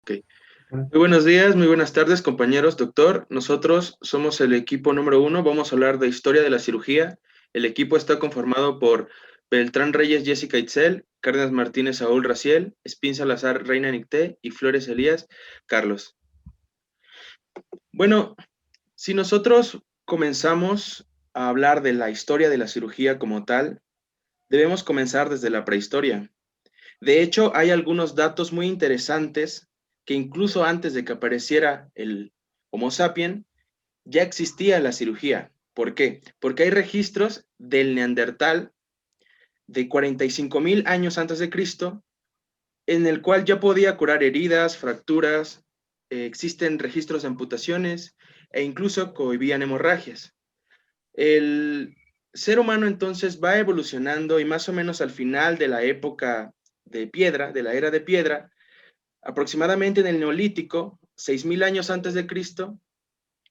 Ok. Muy buenos días, muy buenas tardes, compañeros, doctor. Nosotros somos el equipo número 1. Vamos a hablar de historia de la cirugía. El equipo está conformado por Beltrán Reyes, Jessica Itzel, Cárdenas Martínez, Saúl Raciel, Espín Salazar, Reina Nicté y Flores Elías, Carlos. Bueno, si nosotros comenzamos a hablar de la historia de la cirugía como tal, debemos comenzar desde la prehistoria. De hecho, hay algunos datos muy interesantes que incluso antes de que apareciera el Homo sapien, ya existía la cirugía. ¿Por qué? Porque hay registros del Neandertal de 45.000 años antes de Cristo, en el cual ya podía curar heridas, fracturas, existen registros de amputaciones e incluso cohibían hemorragias. El ser humano entonces va evolucionando y más o menos al final de la época de piedra, de la era de piedra, aproximadamente en el Neolítico, 6.000 años antes de Cristo,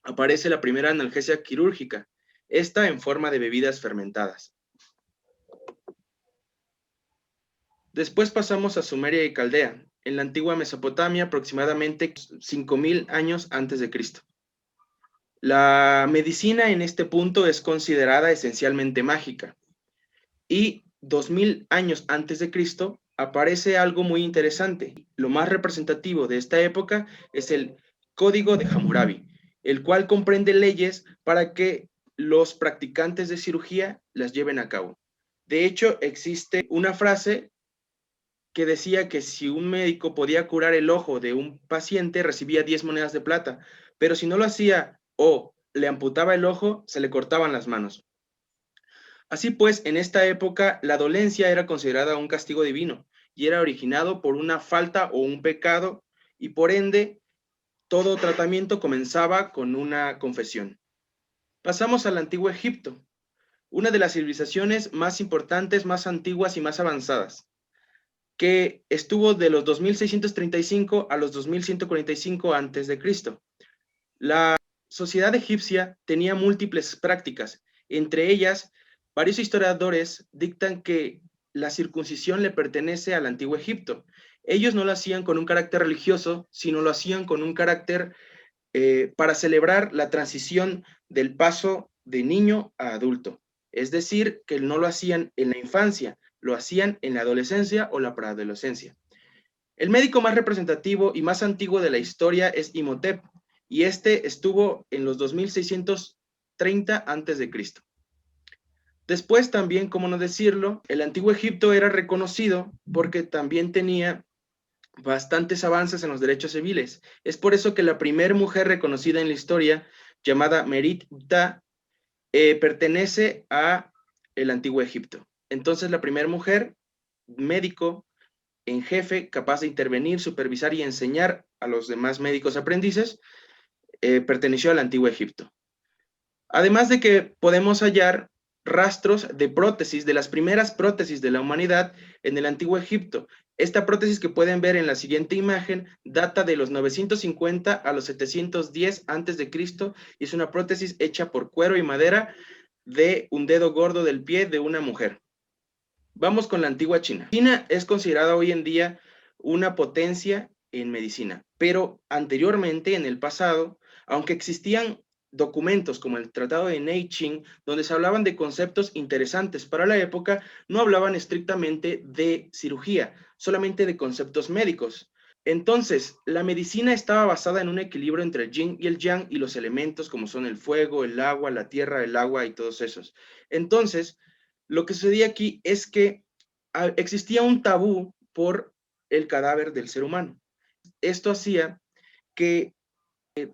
aparece la primera analgesia quirúrgica, esta en forma de bebidas fermentadas. Después pasamos a Sumeria y Caldea, en la antigua Mesopotamia, aproximadamente 5.000 años antes de Cristo. La medicina en este punto es considerada esencialmente mágica. Y 2.000 años antes de Cristo aparece algo muy interesante. Lo más representativo de esta época es el Código de Hammurabi, el cual comprende leyes para que los practicantes de cirugía las lleven a cabo. De hecho, existe una frase que decía que si un médico podía curar el ojo de un paciente, recibía 10 monedas de plata, pero si no lo hacía o le amputaba el ojo, se le cortaban las manos. Así pues, en esta época, la dolencia era considerada un castigo divino y era originado por una falta o un pecado, y por ende, todo tratamiento comenzaba con una confesión. Pasamos al antiguo Egipto, una de las civilizaciones más importantes, más antiguas y más avanzadas, que estuvo de los 2635 a los 2145 antes de Cristo. La sociedad egipcia tenía múltiples prácticas, entre ellas, varios historiadores dictan que la circuncisión le pertenece al antiguo Egipto. Ellos no lo hacían con un carácter religioso, sino lo hacían con un carácter para celebrar la transición del paso de niño a adulto. Es decir, que no lo hacían en la infancia, lo hacían en la adolescencia o la preadolescencia. El médico más representativo y más antiguo de la historia es Imhotep, y este estuvo en los 2630 antes de Cristo. Después también, como no decirlo, el antiguo Egipto era reconocido porque también tenía bastantes avances en los derechos civiles. Es por eso que la primera mujer reconocida en la historia, llamada Merit Uta, pertenece a el antiguo Egipto. Entonces, la primera mujer médico en jefe capaz de intervenir, supervisar y enseñar a los demás médicos aprendices, perteneció al antiguo Egipto. Además de que podemos hallar rastros de prótesis, de las primeras prótesis de la humanidad en el antiguo Egipto. Esta prótesis que pueden ver en la siguiente imagen data de los 950 a los 710 antes de Cristo y es una prótesis hecha por cuero y madera de un dedo gordo del pie de una mujer. Vamos con la antigua China. China es considerada hoy en día una potencia en medicina, pero anteriormente, en el pasado, aunque existían documentos como el Tratado de Nanjing, donde se hablaban de conceptos interesantes para la época, no hablaban estrictamente de cirugía, solamente de conceptos médicos. Entonces, la medicina estaba basada en un equilibrio entre el yin y el yang y los elementos como son el fuego, el agua, la tierra, el agua y todos esos. Entonces, lo que sucedía aquí es que existía un tabú por el cadáver del ser humano. Esto hacía que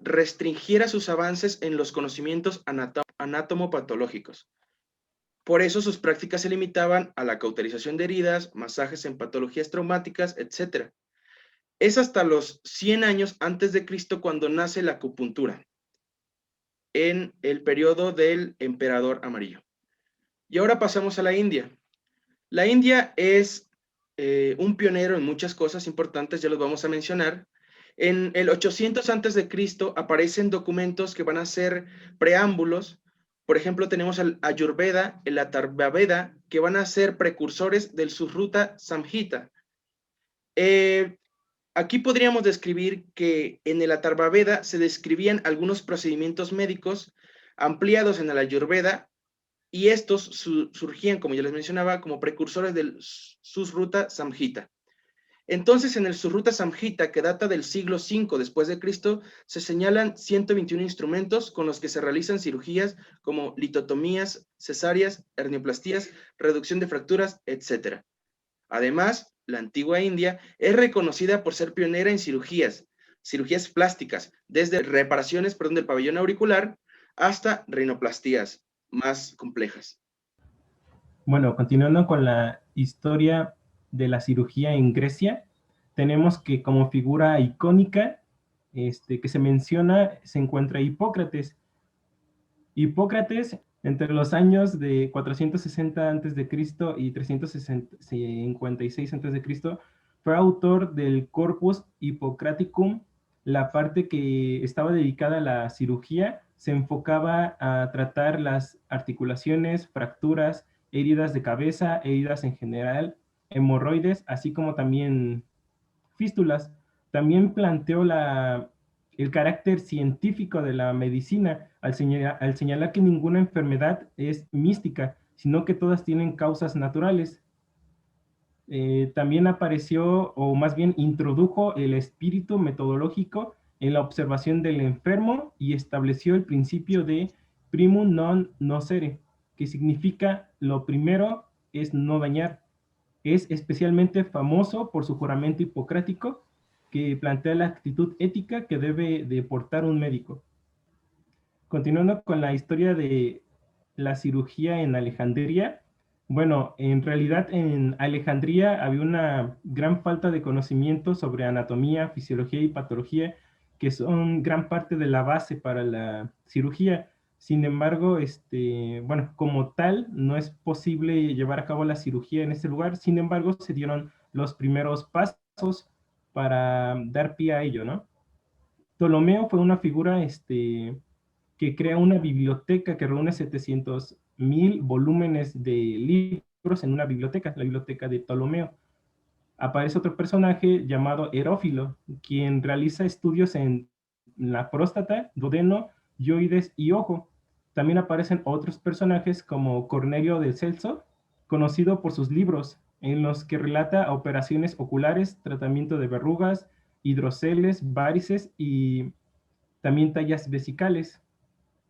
restringiera sus avances en los conocimientos anatomopatológicos. Por eso sus prácticas se limitaban a la cauterización de heridas, masajes en patologías traumáticas, etc. Es hasta los 100 años antes de Cristo cuando nace la acupuntura, en el periodo del emperador amarillo. Y ahora pasamos a la India. La India es un pionero en muchas cosas importantes, ya los vamos a mencionar. En el 800 antes de Cristo aparecen documentos que van a ser preámbulos. Por ejemplo, tenemos el Ayurveda, el Atharvaveda, que van a ser precursores del Sushruta Samhita. Aquí podríamos describir que en el Atharva Veda se describían algunos procedimientos médicos ampliados en el Ayurveda, y estos surgían, como ya les mencionaba, como precursores del Susruta Samhita. Entonces, en el Susruta Samhita, que data del siglo V después de Cristo, se señalan 121 instrumentos con los que se realizan cirugías como litotomías, cesáreas, hernioplastías, reducción de fracturas, etc. Además, la antigua India es reconocida por ser pionera en cirugías plásticas, desde reparaciones, del pabellón auricular hasta rinoplastías más complejas. Bueno, continuando con la historia de la cirugía en Grecia, tenemos que como figura icónica que se menciona se encuentra Hipócrates. Hipócrates, entre los años de 460 a.C. y 356 a.C., fue autor del Corpus Hippocraticum. La parte que estaba dedicada a la cirugía se enfocaba a tratar las articulaciones, fracturas, heridas de cabeza, heridas en general, hemorroides, así como también fístulas. También planteó el carácter científico de la medicina al señalar que ninguna enfermedad es mística, sino que todas tienen causas naturales. También apareció, o más bien introdujo el espíritu metodológico en la observación del enfermo y estableció el principio de primum non nocere, que significa lo primero es no dañar. Es especialmente famoso por su juramento hipocrático que plantea la actitud ética que debe de portar un médico. Continuando con la historia de la cirugía en Alejandría, bueno, en realidad en Alejandría había una gran falta de conocimiento sobre anatomía, fisiología y patología, que son gran parte de la base para la cirugía. Sin embargo, bueno, como tal, no es posible llevar a cabo la cirugía en este lugar. Sin embargo, se dieron los primeros pasos para dar pie a ello, ¿no? Ptolomeo fue una figura que crea una biblioteca que reúne 700,000 volúmenes de libros en una biblioteca, la biblioteca de Ptolomeo. Aparece otro personaje llamado Herófilo, quien realiza estudios en la próstata, duodeno, yoides y ojo. También aparecen otros personajes como Cornelio del Celso, conocido por sus libros, en los que relata operaciones oculares, tratamiento de verrugas, hidroceles, varices y también tallas vesicales.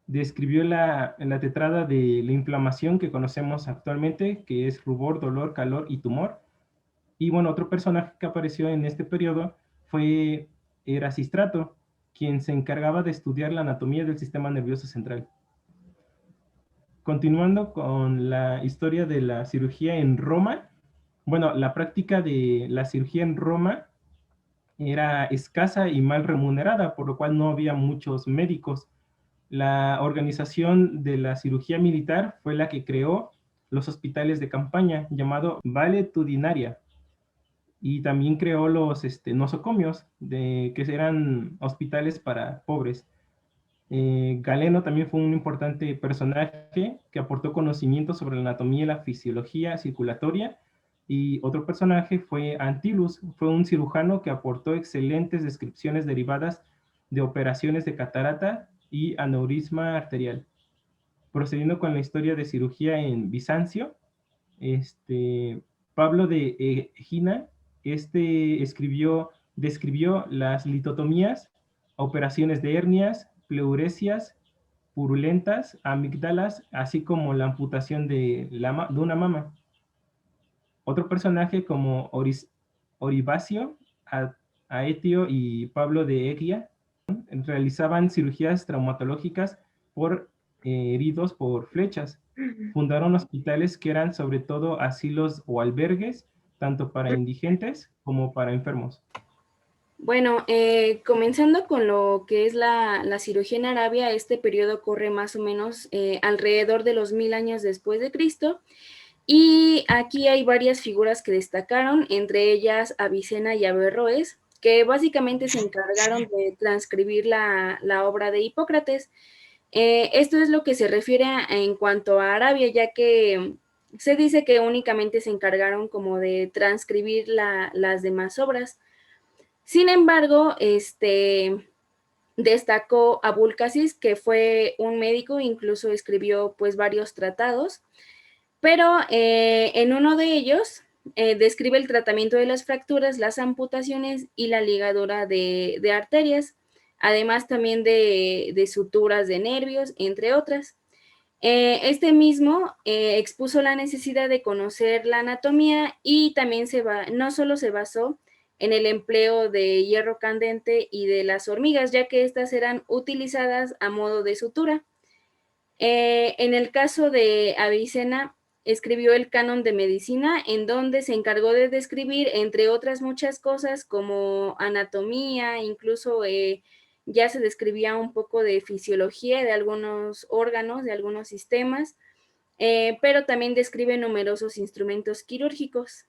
Describió la tetrada de la inflamación que conocemos actualmente, que es rubor, dolor, calor y tumor. Y bueno, otro personaje que apareció en este periodo fue Erasistrato, quien se encargaba de estudiar la anatomía del sistema nervioso central. Continuando con la historia de la cirugía en Roma, bueno, la práctica de la cirugía en Roma era escasa y mal remunerada, por lo cual no había muchos médicos. La organización de la cirugía militar fue la que creó los hospitales de campaña, llamado valetudinaria, y también creó los nosocomios, que eran hospitales para pobres. Galeno también fue un importante personaje que aportó conocimiento sobre la anatomía y la fisiología circulatoria. Y otro personaje fue Antilus, fue un cirujano que aportó excelentes descripciones derivadas de operaciones de catarata y aneurisma arterial. Procediendo con la historia de cirugía en Bizancio, Pablo de Egina, describió las litotomías, operaciones de hernias, pleuresias purulentas, amígdalas, así como la amputación de una mama. Otro personaje como Oribacio, Aetio y Pablo de Egia realizaban cirugías traumatológicas por heridos por flechas. Fundaron hospitales que eran sobre todo asilos o albergues, tanto para indigentes como para enfermos. Bueno, comenzando con lo que es la cirugía en Arabia, este periodo corre más o menos alrededor de los 1000 años después de Cristo. Y aquí hay varias figuras que destacaron, entre ellas Avicena y Averroes, que básicamente se encargaron de transcribir la obra de Hipócrates. Esto es lo que se refiere en cuanto a Arabia, ya que se dice que únicamente se encargaron como de transcribir las demás obras. Sin embargo, destacó Abulcasis, que fue un médico, incluso escribió pues varios tratados, pero en uno de ellos describe el tratamiento de las fracturas, las amputaciones y la ligadura de arterias, además también de suturas de nervios, entre otras. Este mismo expuso la necesidad de conocer la anatomía y también no solo se basó en el empleo de hierro candente y de las hormigas, ya que estas eran utilizadas a modo de sutura. En el caso de Avicena, escribió el Canon de Medicina, en donde se encargó de describir, entre otras muchas cosas, como anatomía, incluso ya se describía un poco de fisiología de algunos órganos, de algunos sistemas, pero también describe numerosos instrumentos quirúrgicos.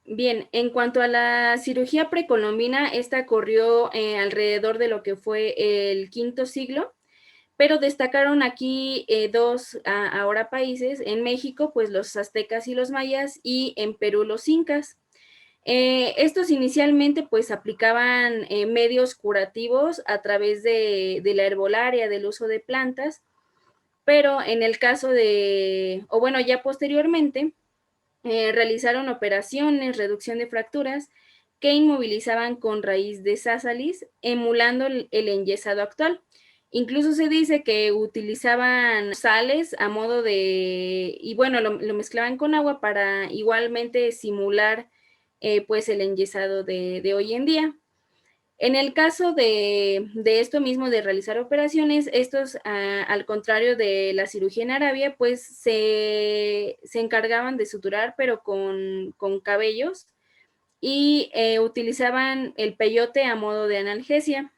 Bien, en cuanto a la cirugía precolombina, esta corrió alrededor de lo que fue el V siglo, pero destacaron aquí dos ahora países, en México pues los aztecas y los mayas, y en Perú los incas. Estos inicialmente pues aplicaban medios curativos a través de la herbolaria, del uso de plantas, pero en el caso ya posteriormente, realizaron operaciones, reducción de fracturas, que inmovilizaban con raíz de sásalis, emulando el enyesado actual. Incluso se dice que utilizaban sales a modo y bueno, lo mezclaban con agua para igualmente simular pues el enyesado de hoy en día. En el caso de esto mismo, de realizar operaciones, estos, al contrario de la cirugía en Arabia, pues se encargaban de suturar, pero con cabellos, y utilizaban el peyote a modo de analgesia.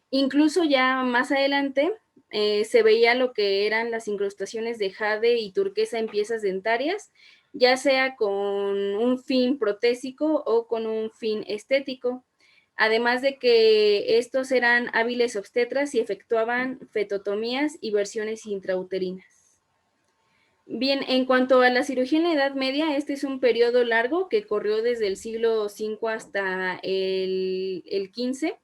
Incluso ya más adelante se veía lo que eran las incrustaciones de jade y turquesa en piezas dentarias, ya sea con un fin protésico o con un fin estético. Además de que estos eran hábiles obstetras y efectuaban fetotomías y versiones intrauterinas. Bien, en cuanto a la cirugía en la Edad Media, este es un periodo largo que corrió desde el siglo V hasta el XV.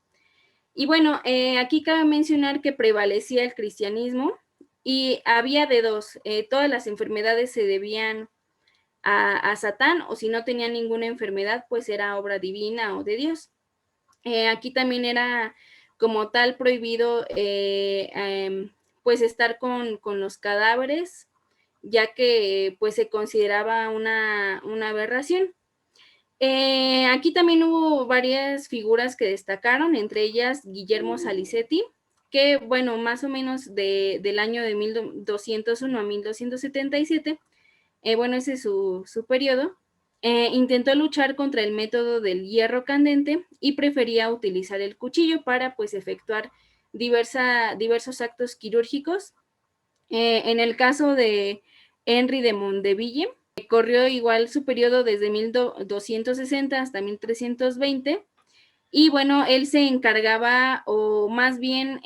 Y bueno, aquí cabe mencionar que prevalecía el cristianismo y había de dos: todas las enfermedades se debían a Satán, o si no tenían ninguna enfermedad, pues era obra divina o de Dios. Aquí también era como tal prohibido pues estar con los cadáveres, ya que pues se consideraba una aberración. Aquí también hubo varias figuras que destacaron, entre ellas Guillermo Salicetti, que bueno, más o menos del año de 1201 a 1277, bueno, ese es su periodo. Intentó luchar contra el método del hierro candente y prefería utilizar el cuchillo para pues efectuar diversos actos quirúrgicos. En el caso de Henry de Mondeville, corrió igual su periodo desde 1260 hasta 1320, y bueno, él se encargaba, o más bien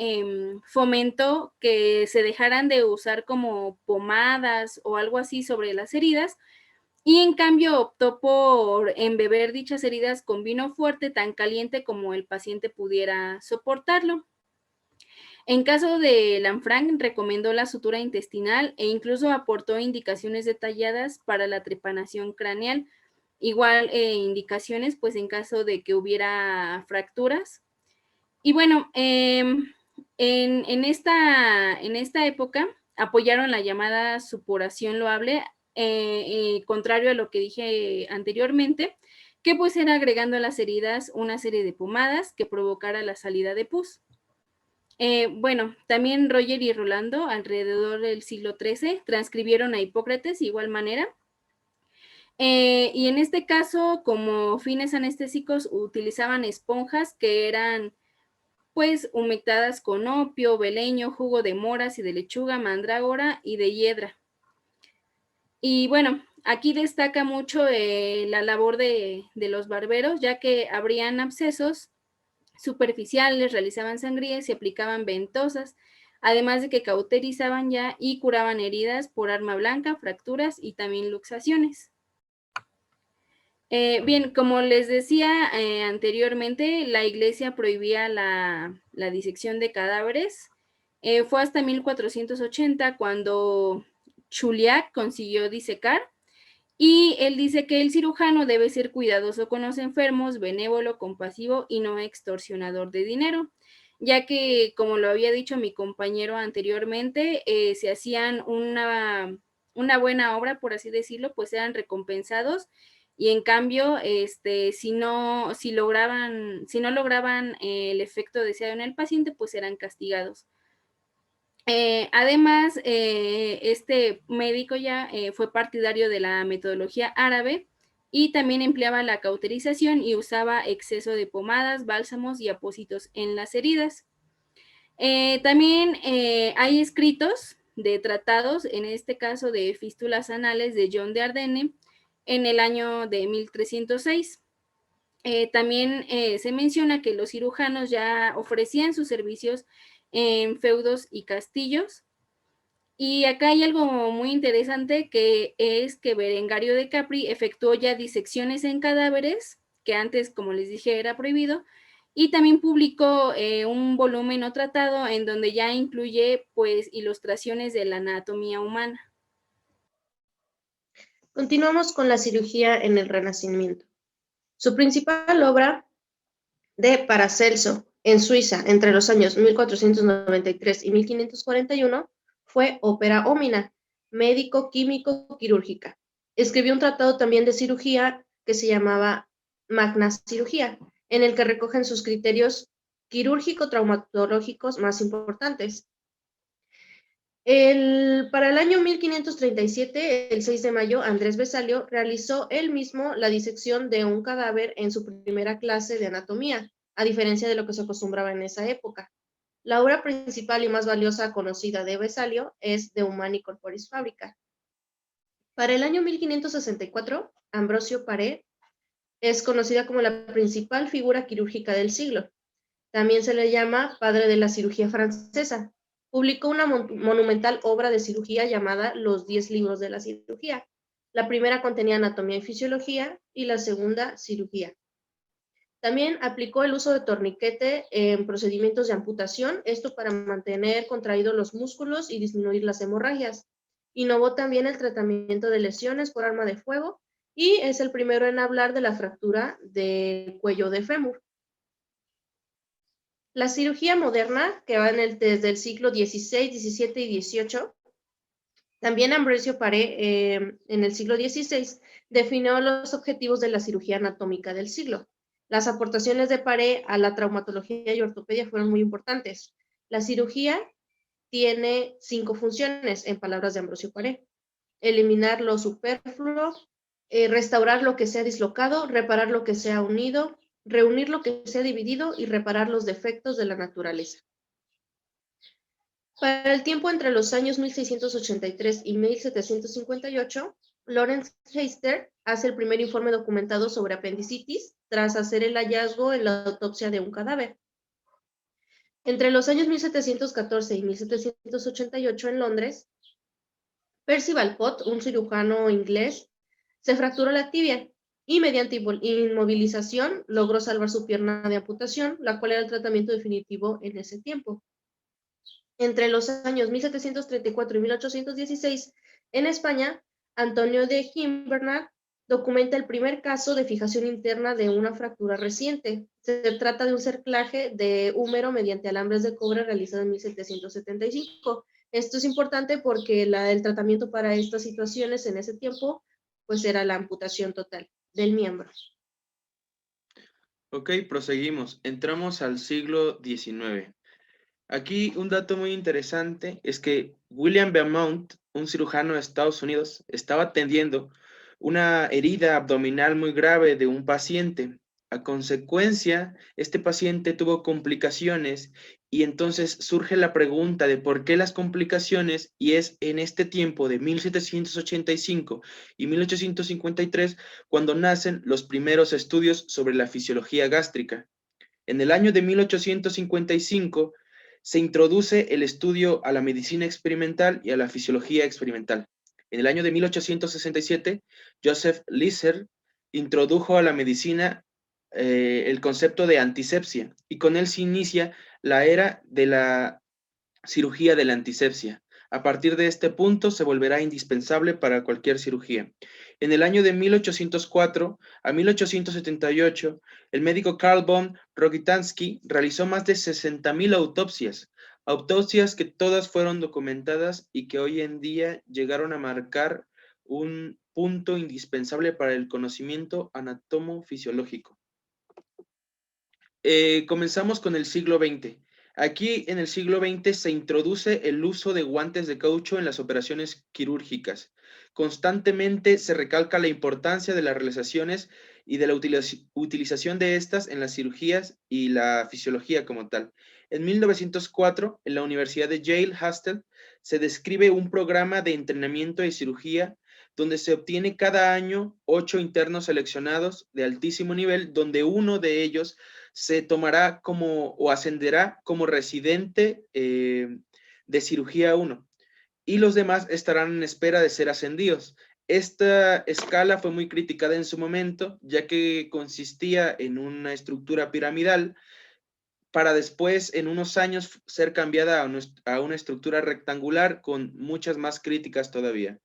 fomentó que se dejaran de usar como pomadas o algo así sobre las heridas, y en cambio optó por embeber dichas heridas con vino fuerte, tan caliente como el paciente pudiera soportarlo. En caso de Lanfranc, recomendó la sutura intestinal e incluso aportó indicaciones detalladas para la trepanación craneal. Igual indicaciones pues en caso de que hubiera fracturas. Y bueno, en esta época apoyaron la llamada supuración loable, contrario a lo que dije anteriormente, que pues era agregando a las heridas una serie de pomadas que provocara la salida de pus. Bueno, también Roger y Rolando, alrededor del siglo XIII, transcribieron a Hipócrates de igual manera. Y en este caso, como fines anestésicos, utilizaban esponjas que eran pues humectadas con opio, beleño, jugo de moras y de lechuga, mandrágora y de hiedra. Y bueno, aquí destaca mucho la labor de los barberos, ya que abrían abscesos superficiales, realizaban sangrías y aplicaban ventosas, además de que cauterizaban ya y curaban heridas por arma blanca, fracturas y también luxaciones. Bien, como les decía anteriormente, la iglesia prohibía la disección de cadáveres. Fue hasta 1480 cuando Chauliac consiguió disecar, y él dice que el cirujano debe ser cuidadoso con los enfermos, benévolo, compasivo y no extorsionador de dinero, ya que, como lo había dicho mi compañero anteriormente, si hacían una buena obra, por así decirlo, pues eran recompensados, y en cambio, si no lograban el efecto deseado en el paciente, pues eran castigados. Además, este médico ya fue partidario de la metodología árabe, y también empleaba la cauterización y usaba exceso de pomadas, bálsamos y apósitos en las heridas. También hay escritos de tratados, en este caso de fístulas anales de John de Ardenne, en el año de 1306. También se menciona que los cirujanos ya ofrecían sus servicios en feudos y castillos. Y acá hay algo muy interesante, que es que Berengario de Capri efectuó ya disecciones en cadáveres, que antes, como les dije, era prohibido, y también publicó un volumen o tratado en donde ya incluye pues ilustraciones de la anatomía humana. Continuamos con la cirugía en el Renacimiento. Su principal obra de Paracelso en Suiza entre los años 1493 y 1541 fue Opera Homina, médico-químico-quirúrgica. Escribió un tratado también de cirugía que se llamaba Magna Cirugía, en el que recogen sus criterios quirúrgico-traumatológicos más importantes. Para el año 1537, el 6 de mayo, Andrés Vesalio realizó él mismo la disección de un cadáver en su primera clase de anatomía, a diferencia de lo que se acostumbraba en esa época. La obra principal y más valiosa conocida de Vesalio es De Humani Corporis Fabrica. Para el año 1564, Ambrosio Paré es conocida como la principal figura quirúrgica del siglo. También se le llama padre de la cirugía francesa. Publicó una monumental obra de cirugía llamada Los 10 libros de la cirugía. La primera contenía anatomía y fisiología, y la segunda, cirugía. También aplicó el uso de torniquete en procedimientos de amputación, esto para mantener contraídos los músculos y disminuir las hemorragias. Innovó también el tratamiento de lesiones por arma de fuego, y es el primero en hablar de la fractura del cuello de fémur. La cirugía moderna, que va desde el siglo XVI, XVII y XVIII, también Ambrosio Paré, en el siglo XVI, definió los objetivos de la cirugía anatómica del siglo. Las aportaciones de Paré a la traumatología y ortopedia fueron muy importantes. La cirugía tiene 5 funciones, en palabras de Ambrosio Paré: eliminar lo superfluo, restaurar lo que se ha dislocado, reparar lo que se ha unido, reunir lo que se ha dividido y reparar los defectos de la naturaleza. Para el tiempo entre los años 1683 y 1758, Lawrence Heister hace el primer informe documentado sobre apendicitis tras hacer el hallazgo en la autopsia de un cadáver. Entre los años 1714 y 1788 en Londres, Percival Pott, un cirujano inglés, se fracturó la tibia y mediante inmovilización logró salvar su pierna de amputación, la cual era el tratamiento definitivo en ese tiempo. Entre los años 1734 y 1816, en España, Antonio de Gimbernat documenta el primer caso de fijación interna de una fractura reciente. Se trata de un cerclaje de húmero mediante alambres de cobre realizado en 1775. Esto es importante porque el tratamiento para estas situaciones en ese tiempo pues era la amputación total del miembro. Ok, proseguimos. Entramos al siglo XIX. Aquí un dato muy interesante es que William Beaumont, un cirujano de Estados Unidos, estaba atendiendo una herida abdominal muy grave de un paciente. A consecuencia, este paciente tuvo complicaciones, y entonces surge la pregunta de por qué las complicaciones, y es en este tiempo de 1785 y 1853 cuando nacen los primeros estudios sobre la fisiología gástrica. En el año de 1855 se introduce el estudio a la medicina experimental y a la fisiología experimental. En el año de 1867, Joseph Lister introdujo a la medicina el concepto de antisepsia, y con él se inicia la era de la cirugía de la antisepsia. A partir de este punto se volverá indispensable para cualquier cirugía. En el año de 1804 a 1878, el médico Karl von Rogitansky realizó más de 60,000 autopsias, autopsias que todas fueron documentadas y que hoy en día llegaron a marcar un punto indispensable para el conocimiento anatomofisiológico. Comenzamos con el siglo XX. Aquí en el siglo XX se introduce el uso de guantes de caucho en las operaciones quirúrgicas. Constantemente se recalca la importancia de las realizaciones y de la utilización de estas en las cirugías y la fisiología como tal. En 1904, en la Universidad de Yale Hostel, se describe un programa de entrenamiento de cirugía donde se obtiene cada año 8 internos seleccionados de altísimo nivel, donde uno de ellos se tomará como o ascenderá como residente de cirugía 1 y los demás estarán en espera de ser ascendidos. Esta escala fue muy criticada en su momento, ya que consistía en una estructura piramidal para después, en unos años, ser cambiada a una estructura rectangular con muchas más críticas todavía.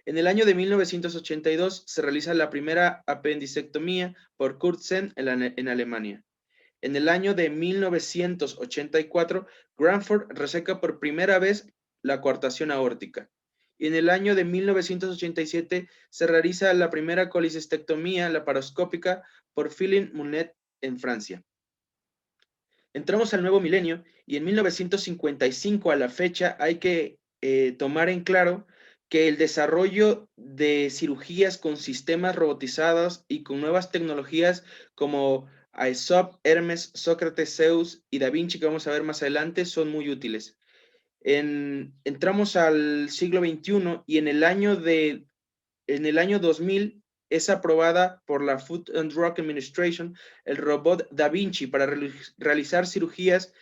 En el año de 1982 se realiza la primera apendicectomía por Kurt Senn en Alemania. En el año de 1984, Granford reseca por primera vez la coartación aórtica. Y en el año de 1987 se realiza la primera colecistectomía laparoscópica por Philippe Mounet en Francia. Entramos al nuevo milenio y en 1955 a la fecha hay que tomar en claro que el desarrollo de cirugías con sistemas robotizados y con nuevas tecnologías como Aesop, Hermes, Sócrates, Zeus y Da Vinci, que vamos a ver más adelante, son muy útiles. Entramos al siglo XXI y en el año 2000 es aprobada por la Food and Drug Administration el robot Da Vinci para realizar cirugías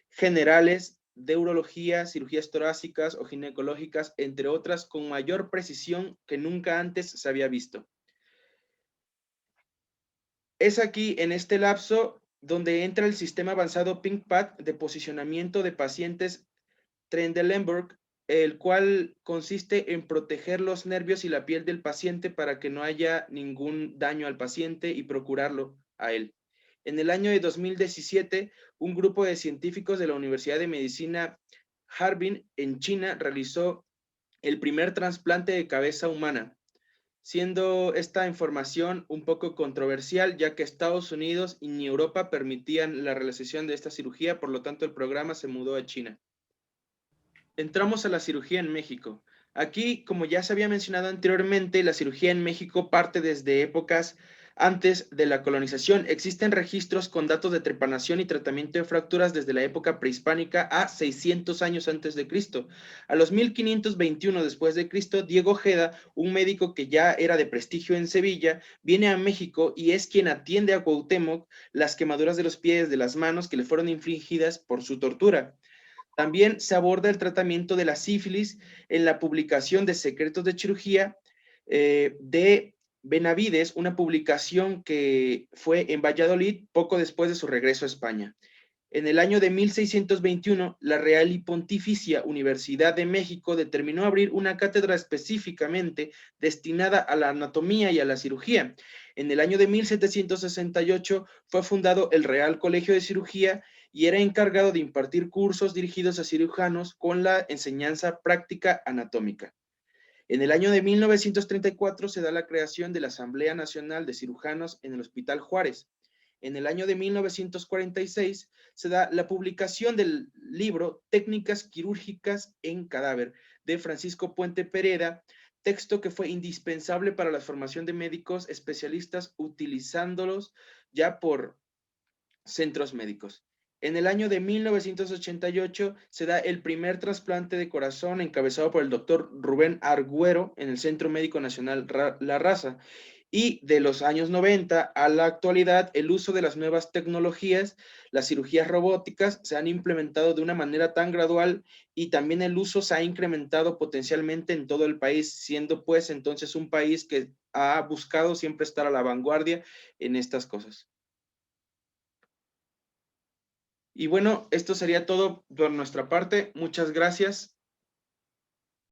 generales de urología, cirugías torácicas o ginecológicas, entre otras, con mayor precisión que nunca antes se había visto. Es aquí, en este lapso, donde entra el sistema avanzado PinkPad de posicionamiento de pacientes Trendelenburg, el cual consiste en proteger los nervios y la piel del paciente para que no haya ningún daño al paciente y procurarlo a él. En el año de 2017, un grupo de científicos de la Universidad de Medicina Harbin en China realizó el primer trasplante de cabeza humana, siendo esta información un poco controversial, ya que Estados Unidos y ni Europa permitían la realización de esta cirugía, por lo tanto el programa se mudó a China. Entramos a la cirugía en México. Aquí, como ya se había mencionado anteriormente, la cirugía en México parte desde épocas antes de la colonización. Existen registros con datos de trepanación y tratamiento de fracturas desde la época prehispánica a 600 años antes de Cristo. A los 1521 después de Cristo, Diego Ojeda, un médico que ya era de prestigio en Sevilla, viene a México y es quien atiende a Cuauhtémoc las quemaduras de los pies, de las manos que le fueron infligidas por su tortura. También se aborda el tratamiento de la sífilis en la publicación de Secretos de Cirugía de Benavides, una publicación que fue en Valladolid poco después de su regreso a España. En el año de 1621, la Real y Pontificia Universidad de México determinó abrir una cátedra específicamente destinada a la anatomía y a la cirugía. En el año de 1768 fue fundado el Real Colegio de Cirugía y era encargado de impartir cursos dirigidos a cirujanos con la enseñanza práctica anatómica. En el año de 1934 se da la creación de la Asamblea Nacional de Cirujanos en el Hospital Juárez. En el año de 1946 se da la publicación del libro Técnicas Quirúrgicas en Cadáver de Francisco Puente Pereda, texto que fue indispensable para la formación de médicos especialistas utilizándolos ya por centros médicos. En el año de 1988 se da el primer trasplante de corazón encabezado por el doctor Rubén Argüero en el Centro Médico Nacional La Raza. Y de los años 90 a la actualidad, el uso de las nuevas tecnologías, las cirugías robóticas, se han implementado de una manera tan gradual y también el uso se ha incrementado potencialmente en todo el país, siendo pues entonces un país que ha buscado siempre estar a la vanguardia en estas cosas. Y bueno, esto sería todo por nuestra parte. Muchas gracias.